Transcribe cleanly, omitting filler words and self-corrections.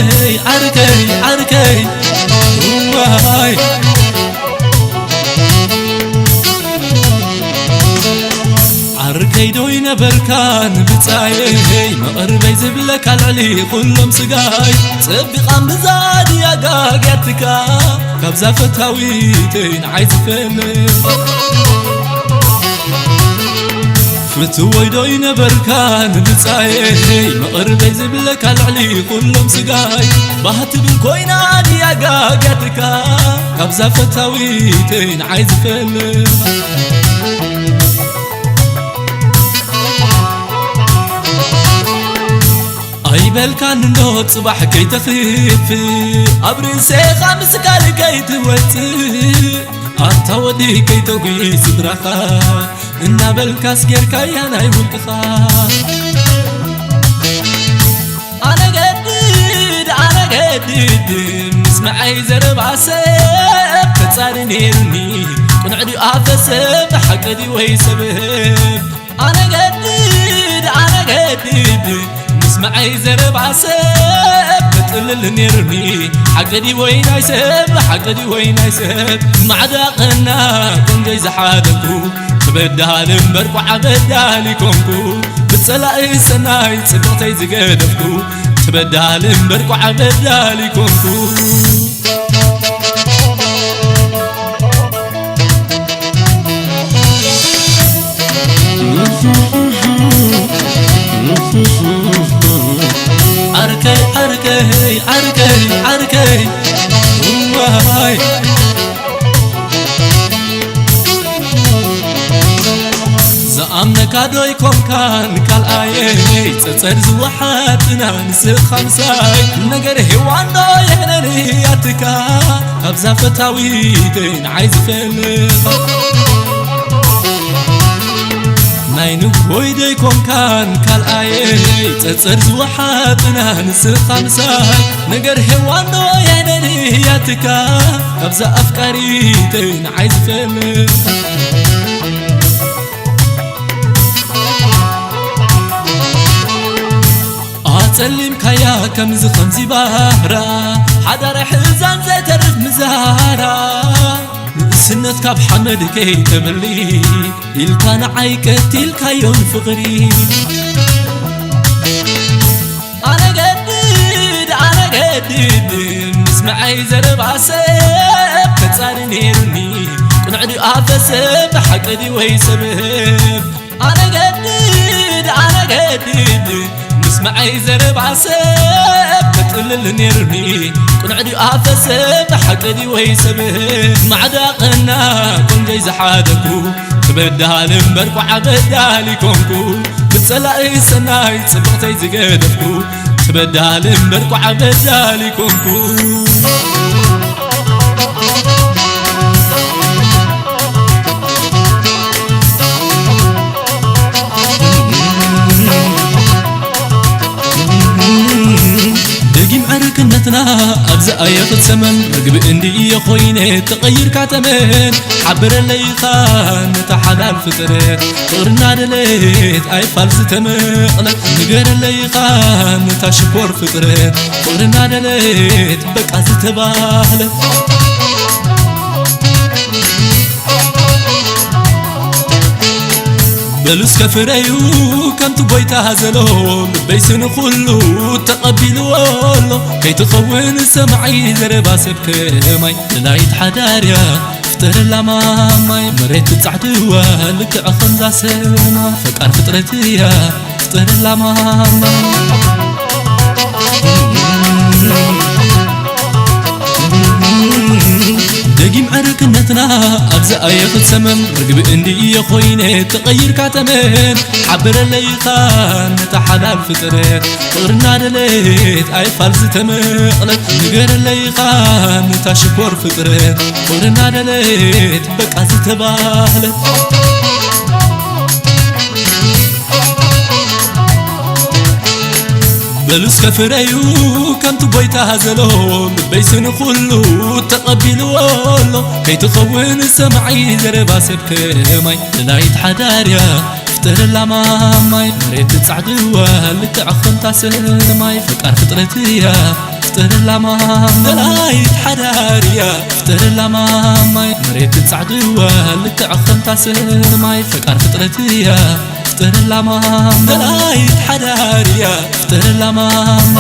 عركي عركي عركي واي عركي دوينا بركان بتاعي مقربي زبلك العلي كلهم سقاي صبق عم بزاد يا قاقتك كبزة فتاويتين عايز فلم فتوي دوينا بركان بتاعي مقربي زبلك العلي كلهم سقاي بهت بالكوينة يا قاقتك كبزة فتاويتين عايز فلم بالكان النوت صباح كي تخيف أبرين سيخا مسكال كي توتي أنت ودي كي توقي صدرخا إنا بالكاس غير كي أنا يملكخا أنا قديد مسمعي زرب عسب كتصار نيرني ونعدي أفسب حقدي ويسبب أنا قديد معي زرب عسب بتقلل نيرني حقدي وين يسب حقدي وين يسب معدقنا كن جاي زحادكو تبدها لمبركو عبدها لكمكو بتسلاقي سناي صدقتي زقدفكو تبدها لمبركو عبدها لكمكو عركي عركي عركي عركي واي زعمنا كادو يكون كان كالآيه تتصر زوحاتنا نسي خمساي نقر هوانا يهنني ياتكا أبزا فتاويتين عايز فلم ناينو ويدي كون كان كالآيه تتصر زوحاتنا نسي خمساي نقر هوانا يهنني ياتكا أبزا أفكاريتين عايز فلم سلم كيا كمز خمزي بهرا حدا رح الزام زي ترف مزارا سنت كاب حمد كي تملي الكان عيكت الكايون فقري أنا قديد مسمعي زرب عسب كتصار نيرني كن عدي أفسب حقدي ويسبب أنا قديد معي زرب عسب بتقلل نيرني كن عدي أفسب حقدي ويسبب معدقنا كن جاي زحادكو تبدها لمبركو عبدها لكمكو بتسلاقي سناي صبغتي زقدفكو تبدها لمبركو عبدها لكمكو عركنتنا أبزأ ياخد سمن رقب اندي يا خويني تغير كاتمن حبر اللي خان تحلال فكرت غرنا دليت أي فالس تمقلت نقر اللي خان تشكور فكرت غرنا دليت بقى زتبالت بلوس كفريو كنت بيتها زلول بيسن خلو تقبلوا كي تخون سمعي زربا سبك ماي لايت حداريا فتر لماماي مريت تعدوا لك أخنزا سما فكار فطرتيا فتر لماماي دقيم عركنتنا أبزأ ياخد سمن رقب اندي يا خويني تغير كاتمن حبر اللي خان تحلال فطرت غرنا دليت أي فالس تمقلت نقر اللي خان تشكور فطرت غرنا دليت بقى زتبالت بلوس كفريو كنت بيتها زلول بيسن خلو تقبلوا كي تخون سمعي زربا سبك ماي لايت حداريا فتر لماماي مريت تصعدوا لك عخن تاسن ماي فكار فطرتيا فطر اللامام دلايت حداريا فطر اللامام ماي مريت تصعدوا لكعخم تاسر ماي فكار فطرتيا فطر اللامام دلايت حداريا فطر اللامام